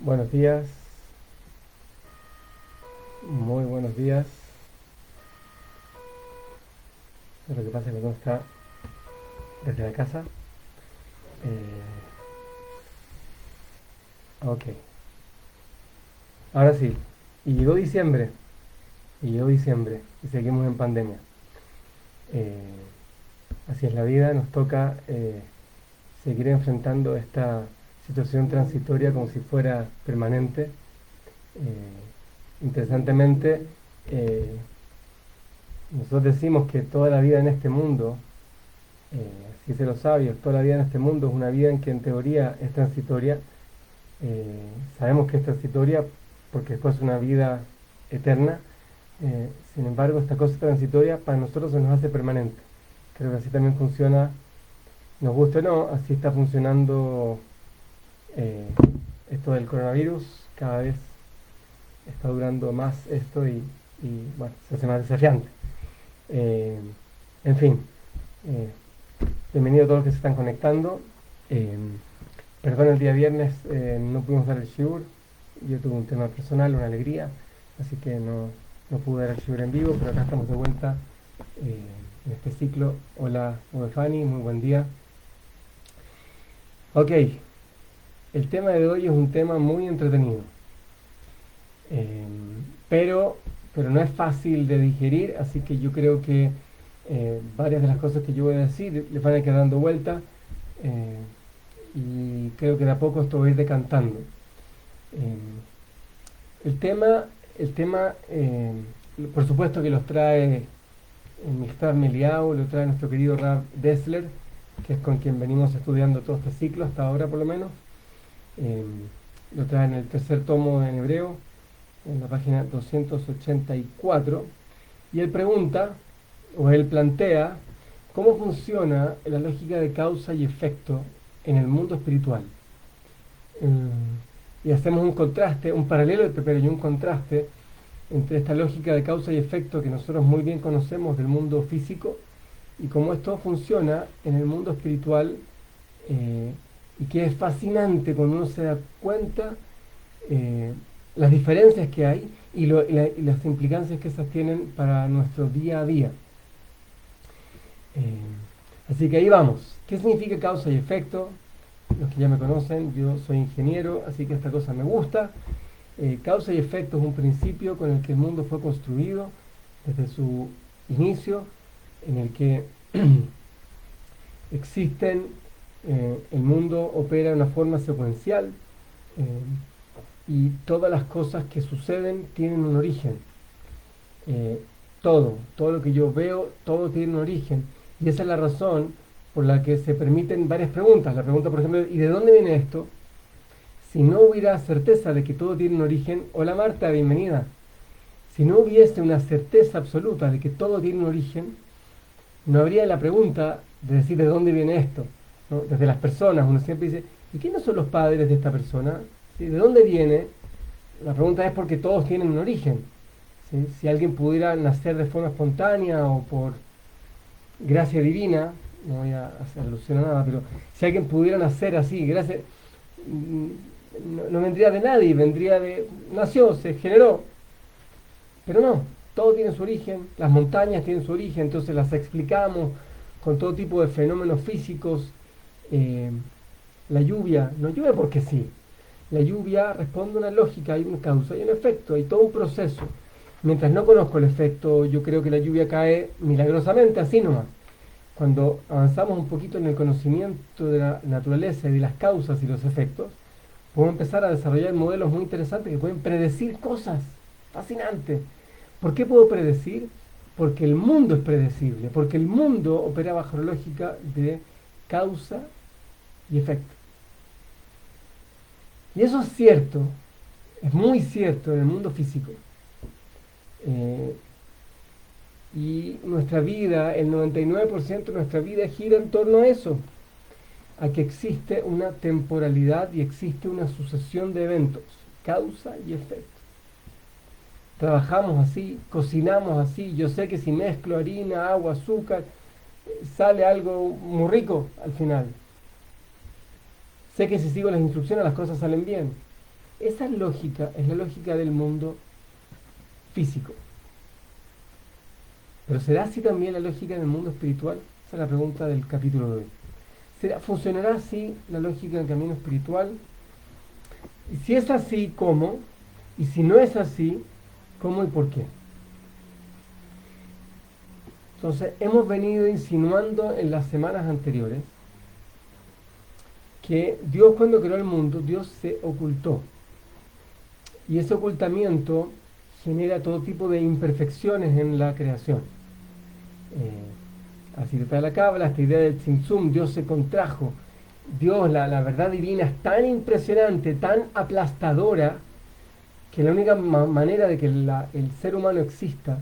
Buenos días, muy buenos días. Lo que pasa es que uno está desde la casa. Ok, ahora sí. Y llegó diciembre, y seguimos en pandemia. Eh, Así es la vida, nos toca seguir enfrentando esta situación transitoria como si fuera permanente. Interesantemente, eh, nosotros decimos que toda la vida en este mundo, así dicen los sabios, toda la vida en este mundo es una vida en que en teoría es transitoria. Sabemos que es transitoria porque después es una vida eterna. Sin embargo, esta cosa transitoria para nosotros se nos hace permanente. Creo que así también funciona, nos guste o no, así está funcionando eh, esto del coronavirus. Cada vez está durando más esto y, bueno, se hace más desafiante. Eh, en fin, eh, bienvenido a todos los que se están conectando. Eh, Perdón, el día viernes no pudimos dar el shiur. Yo tuve un tema personal, una alegría, así que no pude dar el shiur en vivo, pero acá estamos de vuelta eh, en este ciclo. Hola, Fanny, muy buen día. Ok, el tema de hoy es un tema muy entretenido, eh, pero, pero no es fácil de digerir, así que yo creo que varias de las cosas que yo voy a decir les van a quedar dando vuelta. eh, y creo que de a poco esto va a ir decantando. Eh, el tema, el tema, por supuesto que los trae Mikhtar Meliao, lo trae nuestro querido Rav Dessler, que es con quien venimos estudiando todo este ciclo, hasta ahora por lo menos. Eh, lo trae en el tercer tomo en hebreo, en la página 284, y él pregunta, o él plantea, cómo funciona la lógica de causa y efecto en el mundo espiritual. Y hacemos un contraste, un paralelo, pero y un contraste entre esta lógica de causa y efecto que nosotros muy bien conocemos del mundo físico y cómo esto funciona en el mundo espiritual, eh, y que es fascinante cuando uno se da cuenta eh, las diferencias que hay y las implicancias que esas tienen para nuestro día a día. Así que ahí vamos. ¿Qué significa causa y efecto? Los que ya me conocen, yo soy ingeniero, así que esta cosa me gusta. Causa y efecto es un principio con el que el mundo fue construido desde su inicio, en el que existen, el mundo opera de una forma secuencial, y todas las cosas que suceden tienen un origen. Eh, todo lo que yo veo, todo tiene un origen. Y esa es la razón por la que se permiten varias preguntas. La pregunta, por ejemplo, ¿y de dónde viene esto? Si no hubiera certeza de que todo tiene un origen, hola Marta, bienvenida. Si no hubiese una certeza absoluta de que todo tiene un origen, no habría la pregunta de decir de dónde viene esto, ¿no? Desde las personas, uno siempre dice, ¿y quiénes son los padres de esta persona? ¿Sí? ¿De dónde viene? La pregunta es porque todos tienen un origen. ¿Sí? Si alguien pudiera nacer de forma espontánea o por gracia divina, no voy a hacer alusión a nada, pero si alguien pudiera nacer así, gracias, no vendría de nadie, vendría de, nació, se generó, pero no, todo tiene su origen, las montañas tienen su origen, entonces las explicamos con todo tipo de fenómenos físicos. eh, la lluvia no llueve porque sí, la lluvia responde a una lógica, hay una causa y un efecto, hay todo un proceso. Mientras no conozco el efecto, yo creo que la lluvia cae milagrosamente, así nomás. Cuando avanzamos un poquito en el conocimiento de la naturaleza y de las causas y los efectos, podemos empezar a desarrollar modelos muy interesantes que pueden predecir cosas. Fascinante. ¿Por qué puedo predecir? Porque el mundo es predecible, porque el mundo opera bajo la lógica de causa y efecto. Y eso es cierto, es muy cierto en el mundo físico. Eh, y nuestra vida, el 99% de nuestra vida gira en torno a eso, a que existe una temporalidad y existe una sucesión de eventos, causa y efecto. Trabajamos así, cocinamos así. Yo sé que si mezclo harina, agua, azúcar, sale algo muy rico al final. Sé que si sigo las instrucciones las cosas salen bien. esa lógica es la lógica del mundo físico. Pero ¿será así también la lógica del mundo espiritual? Esa es la pregunta del capítulo de hoy. ¿Funcionará así la lógica del camino espiritual? Y si es así, ¿cómo? Y si no es así, ¿cómo y por qué? Entonces, hemos venido insinuando en las semanas anteriores que Dios, cuando creó el mundo, Dios se ocultó. Y ese ocultamiento genera todo tipo de imperfecciones en la creación. Así está la cábala, esta idea del tzimtzum, Dios se contrajo. Dios, la verdad divina es tan impresionante, tan aplastadora, que la única manera de que el ser humano exista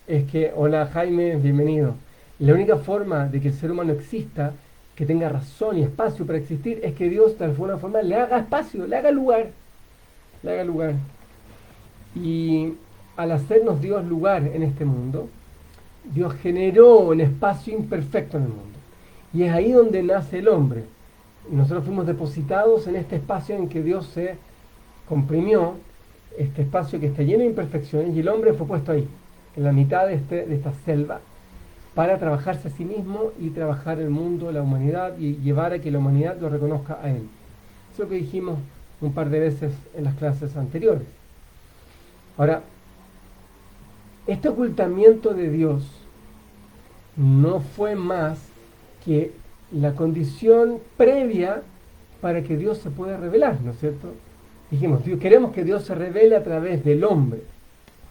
es que, hola Jaime, bienvenido. La única forma de que el ser humano exista, que tenga razón y espacio para existir, es que Dios de alguna forma le haga espacio, le haga lugar. Y al hacernos Dios lugar en este mundo, Dios generó un espacio imperfecto en el mundo. Y es ahí donde nace el hombre. Nosotros fuimos depositados en este espacio en que Dios se comprimió, este espacio que está lleno de imperfecciones, y el hombre fue puesto ahí, en la mitad de esta selva, para trabajarse a sí mismo y trabajar el mundo, la humanidad, y llevar a que la humanidad lo reconozca a él. Eso es lo que dijimos un par de veces en las clases anteriores. Ahora, este ocultamiento de Dios no fue más que la condición previa para que Dios se pueda revelar, ¿no es cierto? Dijimos, queremos que Dios se revele a través del hombre.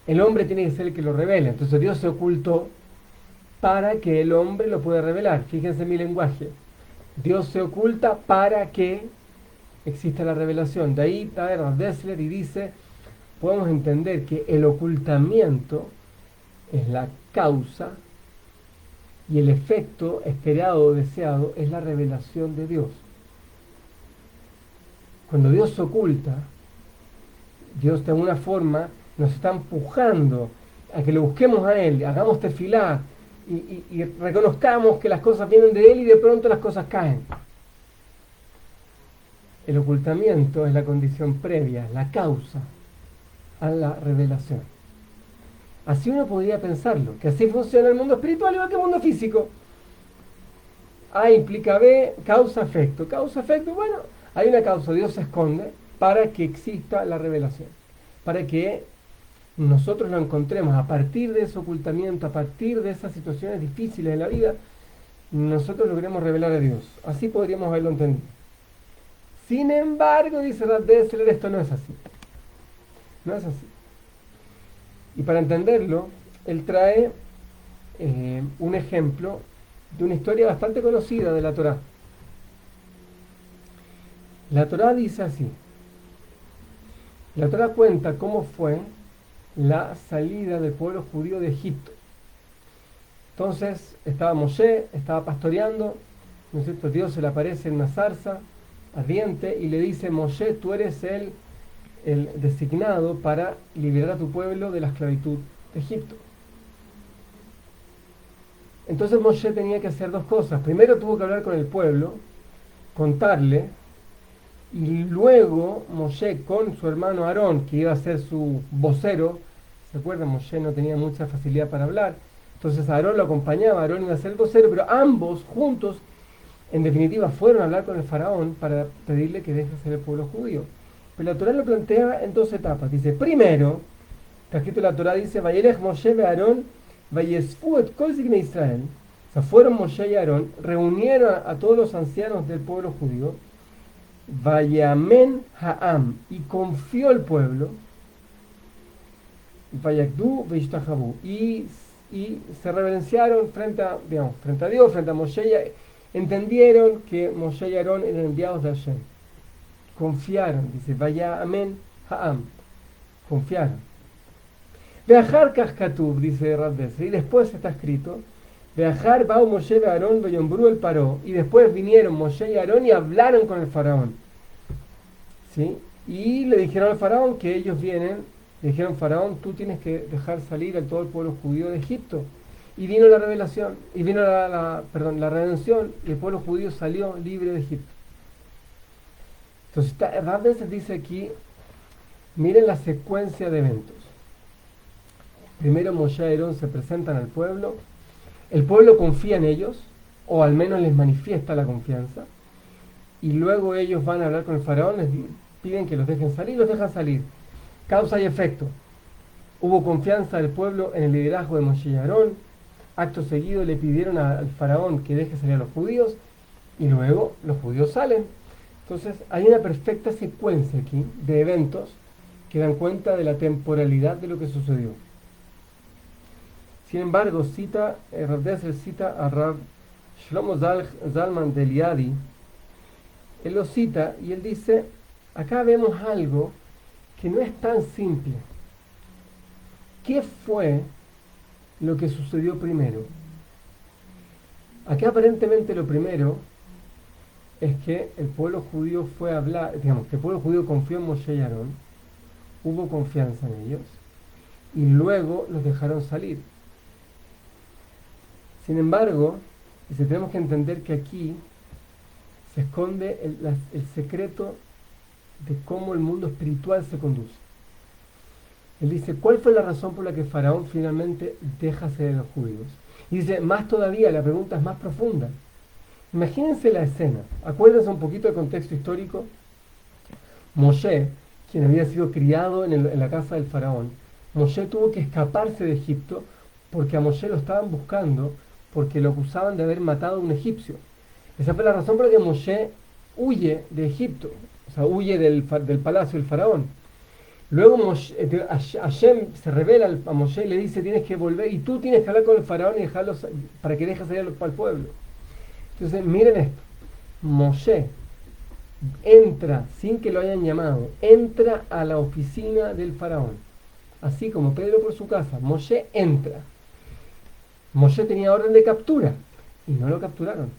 El hombre tiene que ser el que lo revela. Entonces Dios se ocultó para que el hombre lo pueda revelar. Fíjense mi lenguaje. Dios se oculta para que exista la revelación. De ahí trae Rav Dessler y dice, podemos entender que el ocultamiento es la causa y el efecto esperado o deseado es la revelación de Dios. Cuando Dios se oculta, Dios de alguna forma nos está empujando a que lo busquemos a Él, hagamos tefilá y reconozcamos que las cosas vienen de Él y de pronto las cosas caen. El ocultamiento es la condición previa, la causa a la revelación. Así uno podría pensarlo, que así funciona el mundo espiritual igual que el mundo físico. A implica B, causa-efecto. Causa-efecto, bueno, hay una causa, Dios se esconde para que exista la revelación, para que nosotros lo encontremos a partir de ese ocultamiento, a partir de esas situaciones difíciles de la vida, nosotros logremos revelar a Dios. Así podríamos haberlo entendido. Sin embargo, dice Rav Dessler, esto no es así. No es así. Y para entenderlo, él trae un ejemplo de una historia bastante conocida de la Torá. La Torá dice así. La Torá cuenta cómo fue la salida del pueblo judío de Egipto. Entonces estaba Moshe, estaba pastoreando, ¿no es cierto? Dios se le aparece en una zarza ardiente y le dice, Moshe, tú eres el designado para liberar a tu pueblo de la esclavitud de Egipto. Entonces Moshe tenía que hacer dos cosas. Primero tuvo que hablar con el pueblo, contarle, y luego Moshe con su hermano Aarón, que iba a ser su vocero. ¿Se acuerdan? Moshe no tenía mucha facilidad para hablar, entonces Aarón lo acompañaba, Aarón iba a ser el vocero, pero ambos juntos en definitiva fueron a hablar con el faraón para pedirle que deje ser el pueblo judío. Pero la Torá lo plantea en dos etapas. Dice, primero, está escrito en la Torá, dice, Vayelech Moshe ve Aarón, Vayesfu et kol ziknei Israel. O sea, fueron Moshe y Aarón, reunieron a todos los ancianos del pueblo judío, Vayamen ha'am, y confió el pueblo, Vayakdu veishtahabu, y se reverenciaron frente a Dios, frente a Moshe, entendieron que Moshe y Aarón eran enviados de Hashem. Confiaron, dice, vaya amén, ha'am, confiaron. Veajar Kashkatub, dice Rav Dessler, y después está escrito, Veajar Bau Moshe ve Aarón veyombru el paró, y después vinieron Moshe y Aarón y hablaron con el faraón. ¿Sí? Y le dijeron al faraón que ellos vienen, le dijeron, faraón, tú tienes que dejar salir a todo el pueblo judío de Egipto. Y vino la revelación, y vino la redención, y el pueblo judío salió libre de Egipto. Entonces, Rav Dessler dice aquí, miren la secuencia de eventos. Primero Moshe y Aarón se presentan al pueblo, el pueblo confía en ellos, o al menos les manifiesta la confianza, y luego ellos van a hablar con el faraón, les piden que los dejen salir, los dejan salir. Causa y efecto. Hubo confianza del pueblo en el liderazgo de Moshe y Aarón, acto seguido le pidieron al faraón que deje salir a los judíos, y luego los judíos salen. Entonces hay una perfecta secuencia aquí de eventos que dan cuenta de la temporalidad de lo que sucedió. Sin embargo, Rav Dessler cita a Rav Shlomo Zalman de Liadi. Él lo cita y él dice, acá vemos algo que no es tan simple. ¿Qué fue lo que sucedió primero? Acá aparentemente lo primero es que el pueblo judío fue a hablar, digamos, que el pueblo judío confió en Moshe y Aarón, hubo confianza en ellos, y luego los dejaron salir. Sin embargo, tenemos que entender que aquí se esconde el secreto de cómo el mundo espiritual se conduce. Él dice, ¿cuál fue la razón por la que Faraón finalmente deja ser a los judíos? Y dice, más todavía, la pregunta es más profunda. Imagínense la escena, acuérdense un poquito del contexto histórico. Moshe, quien había sido criado en la casa del faraón, Moshe tuvo que escaparse de Egipto porque a Moshe lo estaban buscando porque lo acusaban de haber matado a un egipcio. Esa fue la razón por la que Moshe huye de Egipto, o sea, huye del palacio del faraón. Luego Hashem se revela a Moshe y le dice, tienes que volver y tú tienes que hablar con el faraón y dejarlos para que deje salir al pueblo. Entonces, miren esto. Moshe entra, sin que lo hayan llamado, entra a la oficina del faraón. Así como Pedro por su casa, Moshe entra. Moshe tenía orden de captura y no lo capturaron.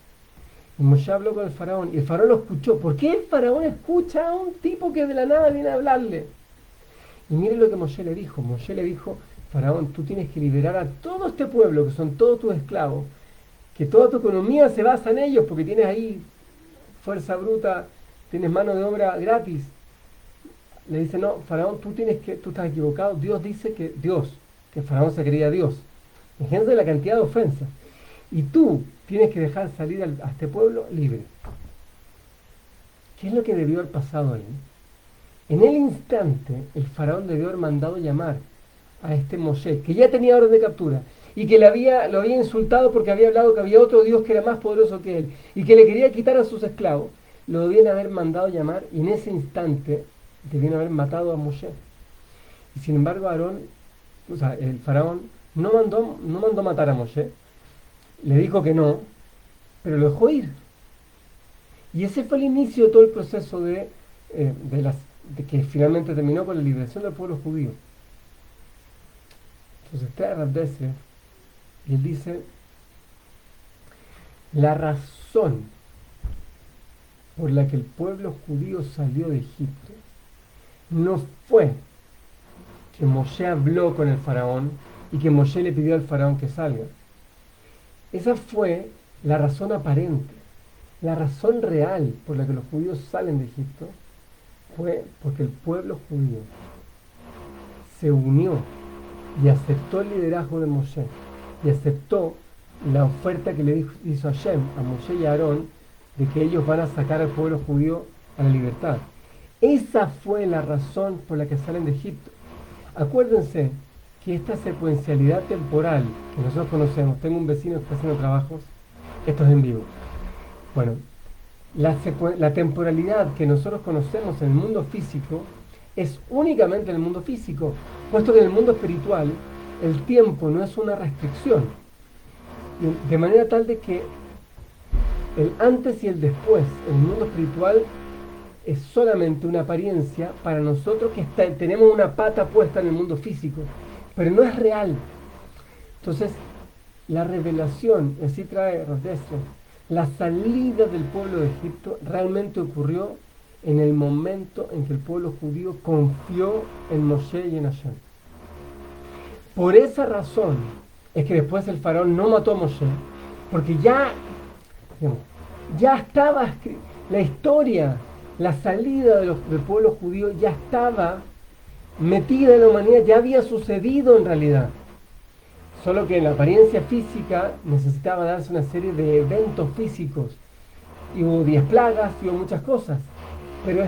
Y Moshe habló con el faraón y el faraón lo escuchó. ¿Por qué el faraón escucha a un tipo que de la nada viene a hablarle? Y miren lo que Moshe le dijo. Moshe le dijo, faraón, tú tienes que liberar a todo este pueblo, que son todos tus esclavos, que toda tu economía se basa en ellos, porque tienes ahí fuerza bruta, tienes mano de obra gratis. Le dice, no, faraón, tú estás equivocado. Dios dice que faraón se creía Dios. Imagínense la cantidad de ofensas. Y tú tienes que dejar salir a este pueblo libre. ¿Qué es lo que debió haber pasado ahí? En el instante, el faraón debió haber mandado llamar a este Moshe, que ya tenía orden de captura, y que lo había insultado porque había hablado que había otro Dios que era más poderoso que él, y que le quería quitar a sus esclavos. Lo debían haber mandado llamar, y en ese instante debían haber matado a Moshe. Y sin embargo, el faraón no mandó matar a Moshe, le dijo que no, pero lo dejó ir. Y ese fue el inicio de todo el proceso de que finalmente terminó con la liberación del pueblo judío. Entonces está Rav Dessler y él dice, la razón por la que el pueblo judío salió de Egipto no fue que Moshe habló con el faraón y que Moshe le pidió al faraón que salga. Esa fue la razón aparente. La razón real por la que los judíos salen de Egipto fue porque el pueblo judío se unió y aceptó el liderazgo de Moshe y aceptó la oferta que le hizo Hashem a Moshe y a Aarón de que ellos van a sacar al pueblo judío a la libertad. Esa fue la razón por la que salen de Egipto. Acuérdense que esta secuencialidad temporal que nosotros conocemos, tengo un vecino que está haciendo trabajos, esto es en vivo. Bueno, la temporalidad que nosotros conocemos en el mundo físico es únicamente en el mundo físico, puesto que en el mundo espiritual el tiempo no es una restricción, de manera tal de que el antes y el después en el mundo espiritual es solamente una apariencia para nosotros que tenemos una pata puesta en el mundo físico, pero no es real. Entonces, la revelación, así trae Rav Dessler, la salida del pueblo de Egipto realmente ocurrió en el momento en que el pueblo judío confió en Moshe y en Hashem. Por esa razón es que después el faraón no mató a Moshe, porque ya estaba la historia La salida del pueblo judío ya estaba metida en la humanidad, ya había sucedido en realidad. Solo que en la apariencia física necesitaba darse una serie de eventos físicos. Y hubo 10 plagas, y hubo muchas cosas. Pero,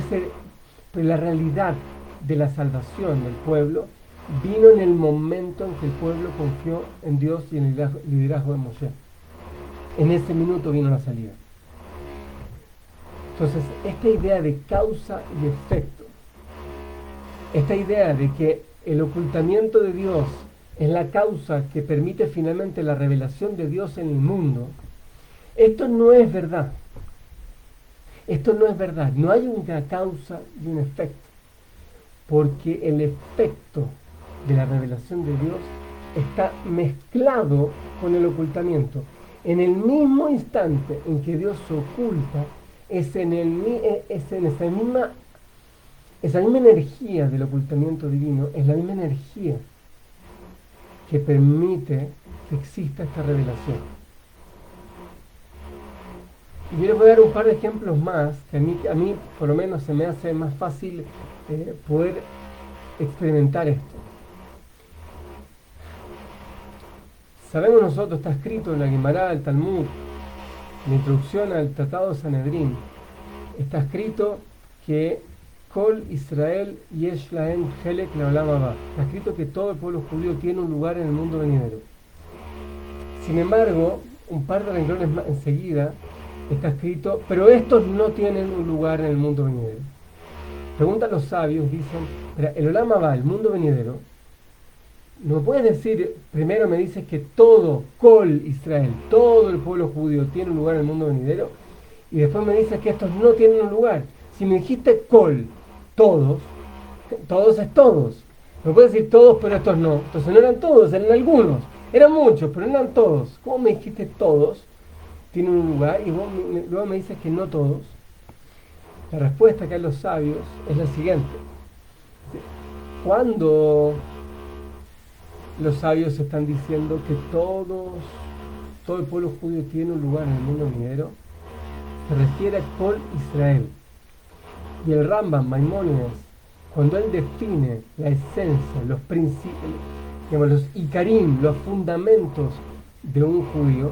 pero la realidad de la salvación del pueblo vino en el momento en que el pueblo confió en Dios y en el liderazgo de Moshe. En ese minuto vino la salida. Entonces, esta idea de causa y efecto, esta idea de que el ocultamiento de Dios es la causa que permite finalmente la revelación de Dios en el mundo, esto no es verdad. Esto no es verdad. No hay una causa y un efecto. Porque el efecto de la revelación de Dios está mezclado con el ocultamiento. En el mismo instante en que Dios se oculta, es en esa misma energía del ocultamiento divino, es la misma energía que permite que exista esta revelación. Y yo les voy a dar un par de ejemplos más, que a mí por lo menos se me hace más fácil poder experimentar esto. Sabemos nosotros, está escrito en la Guimará, el Talmud, en la introducción al Tratado de Sanedrín, está escrito que Kol Israel Yesh Lahem Helek Leolam Haba. Está escrito que todo el pueblo judío tiene un lugar en el mundo venidero. Sin embargo, un par de renglones más enseguida está escrito, pero estos no tienen un lugar en el mundo venidero. Preguntan los sabios, dicen, el Olam Haba, el mundo venidero, no puedes decir, primero me dices que todo, Kol Israel, todo el pueblo judío tiene un lugar en el mundo venidero, y después me dices que estos no tienen un lugar. Si me dijiste Kol, todos, todos es todos. No puedes decir todos, pero estos no. Entonces no eran todos, eran algunos. Eran muchos, pero no eran todos. ¿Cómo me dijiste todos tienen un lugar? Y vos luego me dices que no todos. La respuesta que hay los sabios es la siguiente. Cuando los sabios están diciendo que todo el pueblo judío tiene un lugar en el mundo venidero, se refiere a Kol Israel. Y el Rambam, Maimónides, cuando él define la esencia, los principios, digamos, los ikarim, los fundamentos de un judío,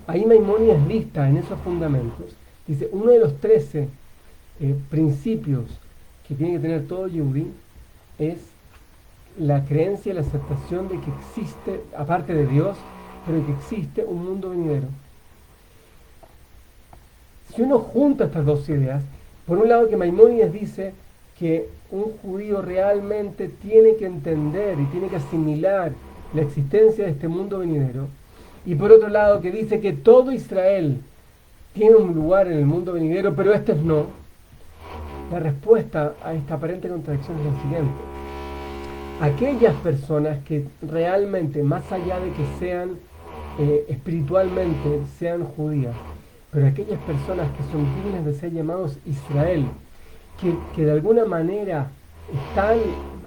ahí Maimónides lista en esos fundamentos, dice, uno de los 13 principios que tiene que tener todo yudí es la creencia y la aceptación de que existe, aparte de Dios, pero que existe un mundo venidero. Si uno junta estas dos ideas, por un lado que Maimónides dice que un judío realmente tiene que entender y tiene que asimilar la existencia de este mundo venidero, y por otro lado que dice que todo Israel tiene un lugar en el mundo venidero, pero estos no, la respuesta a esta aparente contradicción es la siguiente. Aquellas personas que realmente, más allá de que sean espiritualmente, sean judías, pero aquellas personas que son dignas de ser llamados Israel, que de alguna manera están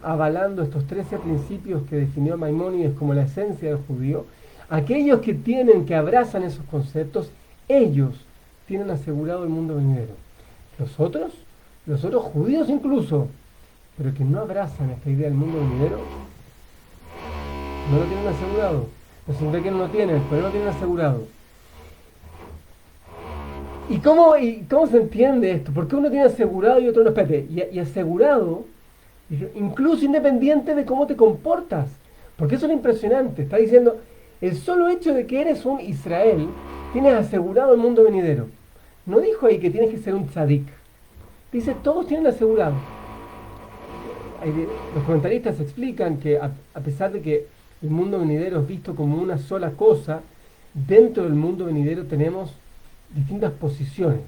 avalando estos 13 principios que definió Maimónides como la esencia del judío, aquellos que abrazan esos conceptos, ellos tienen asegurado el mundo venidero. Los otros judíos incluso, pero que no abrazan esta idea del mundo venidero, no lo tienen asegurado. No significa que no lo tienen, pero no lo tienen asegurado. ¿Y cómo se entiende esto? ¿Por qué uno tiene asegurado y otro no? Espérate, y asegurado, incluso independiente de cómo te comportas. Porque eso es lo impresionante. Está diciendo, el solo hecho de que eres un Israel, tienes asegurado el mundo venidero. No dijo ahí que tienes que ser un tzadik. Dice, todos tienen asegurado. Los comentaristas explican que a pesar de que el mundo venidero es visto como una sola cosa, dentro del mundo venidero tenemos distintas posiciones,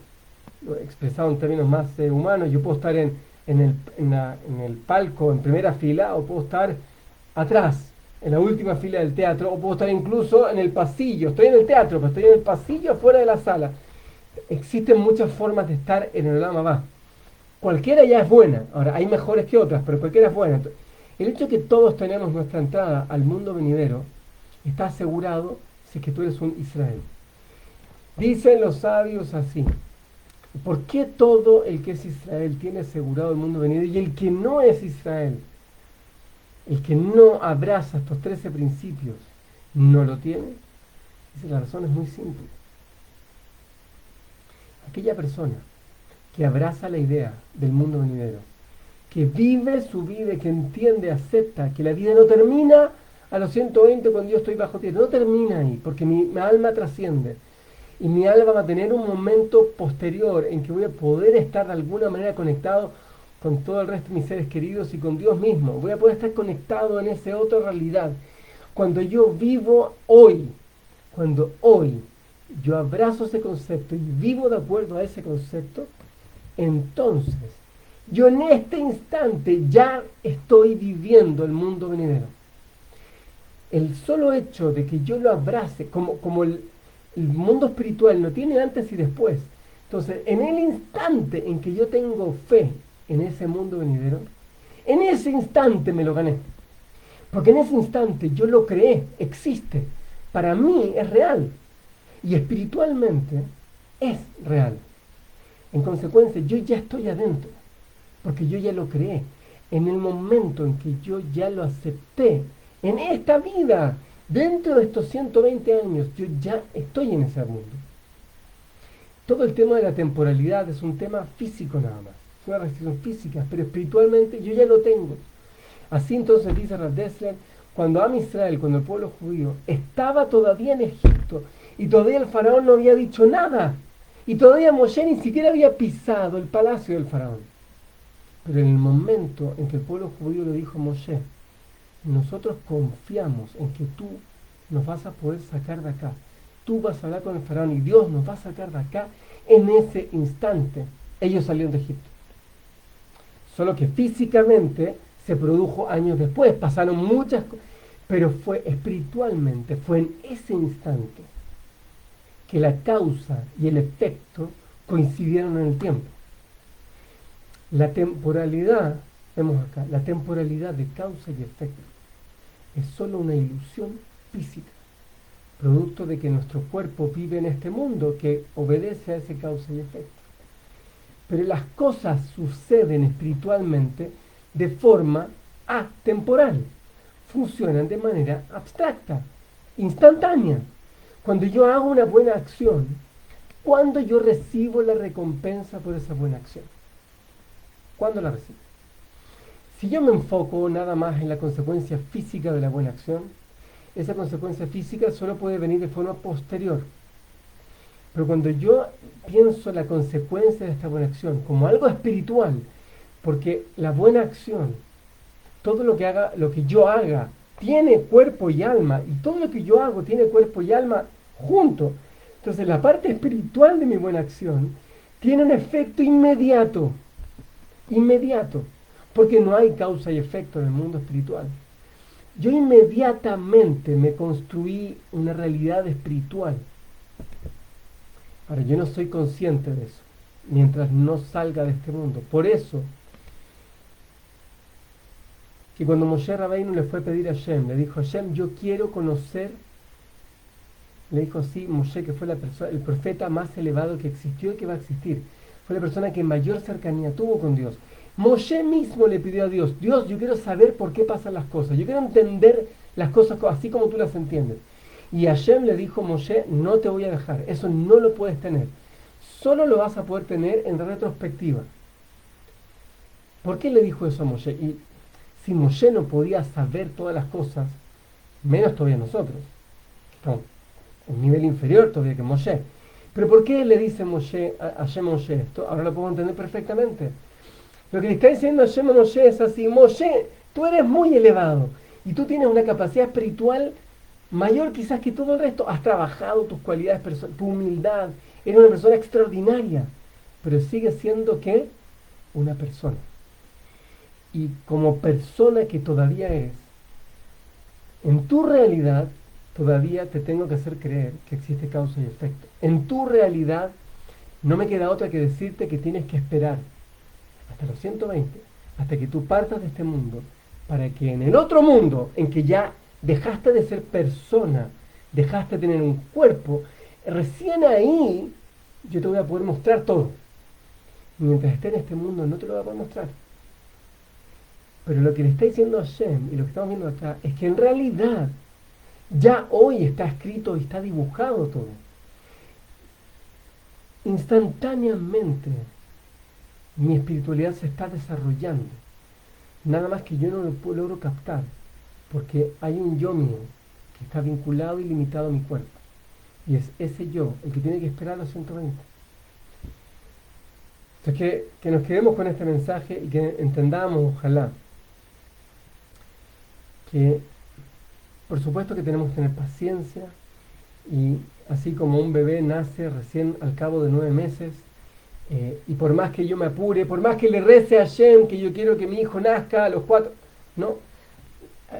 expresado en términos más humanos. Yo puedo estar en el palco en primera fila, o puedo estar atrás, en la última fila del teatro, o puedo estar incluso en el pasillo. Estoy en el teatro, pero estoy en el pasillo afuera de la sala. Existen muchas formas de estar en el Olam Haba. Cualquiera ya es buena. Ahora, hay mejores que otras, pero cualquiera es buena. El hecho de que todos tenemos nuestra entrada al mundo venidero está asegurado si es que tú eres un Israel. Dicen los sabios así. ¿Por qué todo el que es Israel tiene asegurado el mundo venidero y el que no es Israel, el que no abraza estos 13 principios, no lo tiene? Dice, la razón es muy simple. Aquella persona que abraza la idea del mundo venidero, que vive su vida y que entiende, acepta que la vida no termina a los 120 cuando yo estoy bajo tierra, no termina ahí, porque mi alma trasciende. Y mi alma va a tener un momento posterior en que voy a poder estar de alguna manera conectado con todo el resto de mis seres queridos y con Dios mismo. Voy a poder estar conectado en esa otra realidad. Cuando yo vivo hoy, cuando hoy yo abrazo ese concepto y vivo de acuerdo a ese concepto, entonces yo en este instante ya estoy viviendo el mundo venidero. El solo hecho de que yo lo abrace, como el mundo espiritual no tiene antes y después. Entonces, en el instante en que yo tengo fe en ese mundo venidero, en ese instante me lo gané. Porque en ese instante yo lo creé, existe. Para mí es real. Y espiritualmente es real. En consecuencia, yo ya estoy adentro. Porque yo ya lo creé. En el momento en que yo ya lo acepté, en esta vida, dentro de estos 120 años, yo ya estoy en ese mundo. Todo el tema de la temporalidad es un tema físico nada más. Es una restricción física, pero espiritualmente yo ya lo tengo. Así entonces dice Rav Dessler, cuando Am Israel, cuando el pueblo judío estaba todavía en Egipto y todavía el faraón no había dicho nada y todavía Moshe ni siquiera había pisado el palacio del faraón. Pero en el momento en que el pueblo judío le dijo a Moshe, nosotros confiamos en que tú nos vas a poder sacar de acá. Tú vas a hablar con el faraón y Dios nos va a sacar de acá. En ese instante, ellos salieron de Egipto. Solo que físicamente se produjo años después, pasaron muchas cosas, pero fue espiritualmente, fue en ese instante que la causa y el efecto coincidieron en el tiempo. La temporalidad, vemos acá, la temporalidad de causa y efecto es solo una ilusión física, producto de que nuestro cuerpo vive en este mundo que obedece a ese causa y efecto. Pero las cosas suceden espiritualmente de forma atemporal, funcionan de manera abstracta, instantánea. Cuando yo hago una buena acción, ¿cuándo yo recibo la recompensa por esa buena acción? ¿Cuándo la recibo? Si yo me enfoco nada más en la consecuencia física de la buena acción, esa consecuencia física solo puede venir de forma posterior. Pero cuando yo pienso la consecuencia de esta buena acción como algo espiritual, porque la buena acción, todo lo que yo haga, tiene cuerpo y alma, y todo lo que yo hago tiene cuerpo y alma junto. Entonces la parte espiritual de mi buena acción tiene un efecto inmediato, porque no hay causa y efecto en el mundo espiritual. Yo inmediatamente me construí una realidad espiritual. Ahora, yo no soy consciente de eso, mientras no salga de este mundo. Por eso, que cuando Moshe Rabbeinu le fue a pedir a Hashem, le dijo, Hashem, yo quiero conocer, le dijo así Moshe, que fue el profeta más elevado que existió y que va a existir. Fue la persona que mayor cercanía tuvo con Dios. Moshe mismo le pidió a Dios, Dios, yo quiero saber por qué pasan las cosas, yo quiero entender las cosas así como tú las entiendes. Y Hashem le dijo, Moshe, no te voy a dejar, eso no lo puedes tener, solo lo vas a poder tener en retrospectiva. ¿Por qué le dijo eso a Moshe? Y si Moshe no podía saber todas las cosas, menos todavía nosotros, que estamos en un nivel inferior todavía que Moshe. Pero ¿por qué le dice Hashem a Moshe esto? Ahora lo puedo entender perfectamente. Lo que le está diciendo Hashem a Moshe es así, Moshe, tú eres muy elevado y tú tienes una capacidad espiritual mayor quizás que todo el resto. Has trabajado tus cualidades, tu humildad, eres una persona extraordinaria, pero sigues siendo ¿qué? Una persona. Y como persona que todavía eres, en tu realidad todavía te tengo que hacer creer que existe causa y efecto. En tu realidad no me queda otra que decirte que tienes que esperar hasta los 120, hasta que tú partas de este mundo, para que en el otro mundo, en que ya dejaste de ser persona, dejaste de tener un cuerpo, recién ahí yo te voy a poder mostrar todo. Mientras esté en este mundo no te lo va a poder mostrar. Pero lo que le está diciendo Hashem y lo que estamos viendo acá es que en realidad ya hoy está escrito y está dibujado todo. Instantáneamente mi espiritualidad se está desarrollando. Nada más que yo no lo logro captar, porque hay un yo mío que está vinculado y limitado a mi cuerpo. Y es ese yo el que tiene que esperar a los 120. Entonces que nos quedemos con este mensaje y que entendamos, ojalá, que por supuesto que tenemos que tener paciencia, y así como un bebé nace recién al cabo de 9 meses, y por más que yo me apure, por más que le rece a Hashem que yo quiero que mi hijo nazca a los 4, no,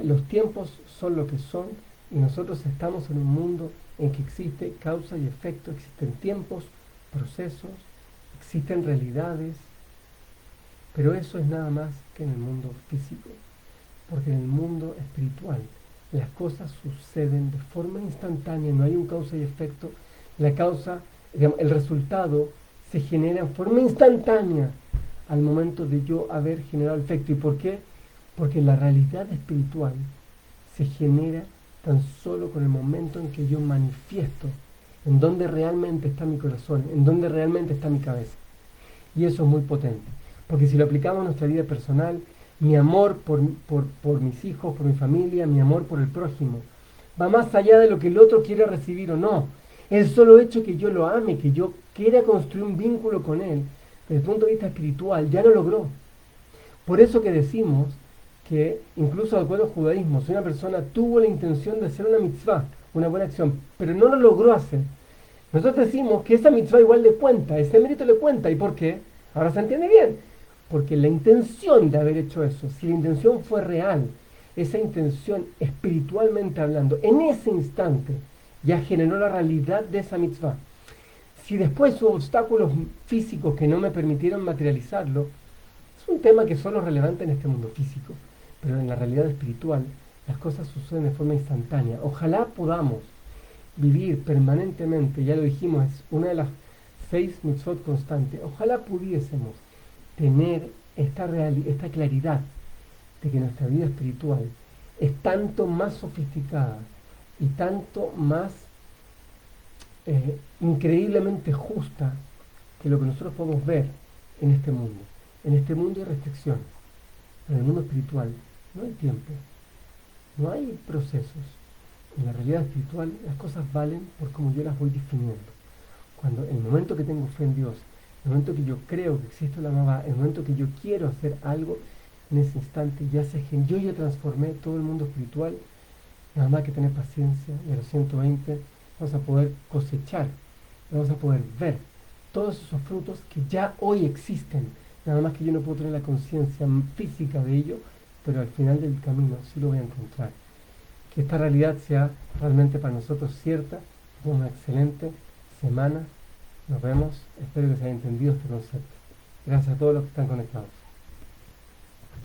los tiempos son lo que son, y nosotros estamos en un mundo en que existe causa y efecto, existen tiempos, procesos, existen realidades, pero eso es nada más que en el mundo físico, porque en el mundo espiritual las cosas suceden de forma instantánea, no hay un causa y efecto, la causa, digamos, el resultado se genera en forma instantánea al momento de yo haber generado el efecto. ¿Y por qué? Porque la realidad espiritual se genera tan solo con el momento en que yo manifiesto en dónde realmente está mi corazón, en dónde realmente está mi cabeza. Y eso es muy potente, porque si lo aplicamos a nuestra vida personal, mi amor por mis hijos, por mi familia, mi amor por el prójimo, va más allá de lo que el otro quiera recibir o no. El solo hecho que yo lo ame, que yo quiera construir un vínculo con él, desde el punto de vista espiritual, ya lo logró. Por eso que decimos que incluso de acuerdo al judaísmo, si una persona tuvo la intención de hacer una mitzvah, una buena acción, pero no lo logró hacer, nosotros decimos que esa mitzvah igual le cuenta, ese mérito le cuenta. ¿Y por qué? Ahora se entiende bien. Porque la intención de haber hecho eso, si la intención fue real, esa intención espiritualmente hablando, en ese instante ya generó la realidad de esa mitzvah. Si después hubo obstáculos físicos que no me permitieron materializarlo, es un tema que solo es relevante en este mundo físico, pero en la realidad espiritual las cosas suceden de forma instantánea. Ojalá podamos vivir permanentemente, ya lo dijimos, es una de las 6 mitzvot constantes. Ojalá pudiésemos tener esta claridad de que nuestra vida espiritual es tanto más sofisticada y tanto más increíblemente justa que lo que nosotros podemos ver en este mundo. En este mundo hay restricciones, pero en el mundo espiritual no hay tiempo, no hay procesos. En la realidad espiritual las cosas valen por como yo las voy definiendo. Cuando el momento que tengo fe en Dios, el momento que yo creo que existe la mamá, el momento que yo quiero hacer algo, en ese instante yo ya transformé todo el mundo espiritual. Nada más que tener paciencia, y a los 120 vamos a poder cosechar, vamos a poder ver todos esos frutos que ya hoy existen. Nada más que yo no puedo tener la conciencia física de ello, pero al final del camino sí lo voy a encontrar. Que esta realidad sea realmente para nosotros cierta. Una excelente semana. Nos vemos. Espero que se haya entendido este concepto. Gracias a todos los que están conectados.